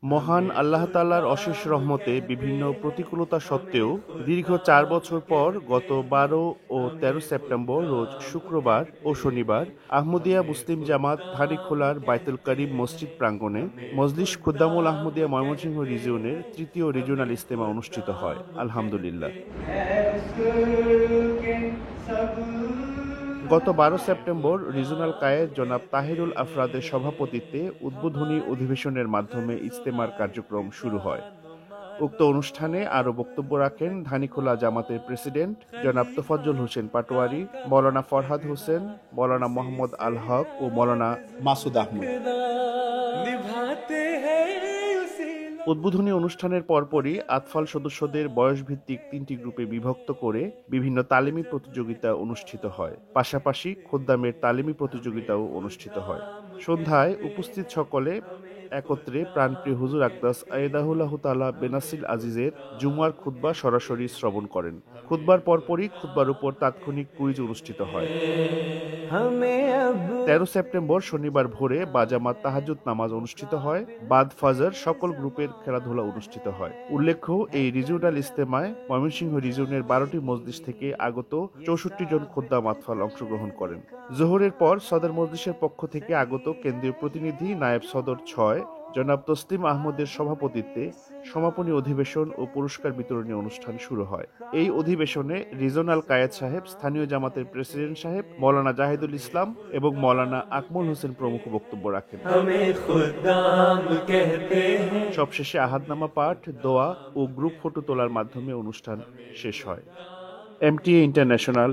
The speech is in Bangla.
মহান আল্লাহ তাআলার অশেষ রহমতে বিভিন্ন প্রতিকূলতা সত্ত্বেও দীর্ঘ ৪ বছর পর গত ১২ ও ১৩ সেপ্টেম্বর রোজ শুক্রবার ও শনিবার আহমদিয়া মুসলিম জামাত ধারীখোলার বায়তুল করিম মসজিদ প্রাঙ্গণে মজলিস খুদ্দামুল আহমদিয়া ময়মনসিংহ রিজিয়নের তৃতীয় রিজিওনাল ইজতেমা অনুষ্ঠিত হয়। আলহামদুলিল্লাহ। গত ১২ সেপ্টেম্বর রিজিওনাল কায়েদ জনাব তাহিরুল আফরাদের সভাপতিত্বে উদ্বোধনী অধিবেশনের মাধ্যমে ইজতেমার কার্যক্রম শুরু হয়। উক্ত অনুষ্ঠানে আরও বক্তব্য রাখেন ধানীখোলা জামাতের প্রেসিডেন্ট জনাব তোফাজ্জল হোসেন পাটোয়ারি, মৌলানা ফরহাদ হোসেন, মৌলানা মোহাম্মদ আল হক ও মৌলানা মাসুদ আহমদ। উদ্বোধনী অনুষ্ঠানের পরপরই আতফাল সদস্যদের বয়সভিত্তিক ৩টি গ্রুপে বিভক্ত করে বিভিন্ন তালিমি প্রতিযোগিতা অনুষ্ঠিত হয়। পাশাপাশি খোদ্দামের তালিমি প্রতিযোগিতাও অনুষ্ঠিত হয়। সন্ধ্যায় উপস্থিত সকলে একত্রে প্রাণপ্রিয় হুজুর আকদাস আয়েদাহুল্লাহ তাআলা বেনাসিল আজিজের জুমার খুতবা সরাসরি শ্রবণ করেন। খুতবার পরপরই খুতবার উপর তাৎক্ষণিক কুইজ অনুষ্ঠিত হয়। ১৩ সেপ্টেম্বর শনিবার ভোরে বাজামাত তাহাজ্জুদ নামাজ অনুষ্ঠিত হয়। বাদ ফজর সকল গ্রুপের খেলাধুলা অনুষ্ঠিত হয়। উল্লেখ্য, এই রিজিওনাল ইজতেমায় ময়মনসিংহ রিজিয়নের ১২টি মজলিস থেকে আগত ৬৪ জন খোদ্দাম আতফাল অংশগ্রহণ করেন। জোহরের পর সদর মজলিসের পক্ষ থেকে আগত কেন্দ্রীয় প্রতিনিধি নায়েব সদর ৬ জনাব তসলিম আহমদের সভাপতিত্বে সমাপনী অধিবেশন ও পুরস্কার বিতরণী অনুষ্ঠান শুরু হয়। এই অধিবেশনে রিজিওনাল কায়েদ সাহেব, স্থানীয় জামাতের প্রেসিডেন্ট সাহেব, মৌলানা জাহিদুল ইসলাম এবং মৌলানা আকমল হোসেন প্রমুখ বক্তব্য রাখেন। সবশেষে আহাদনামা পাঠ, দোয়া ও গ্রুপ ফটো তোলার মাধ্যমে অনুষ্ঠান শেষ হয়। MTA international,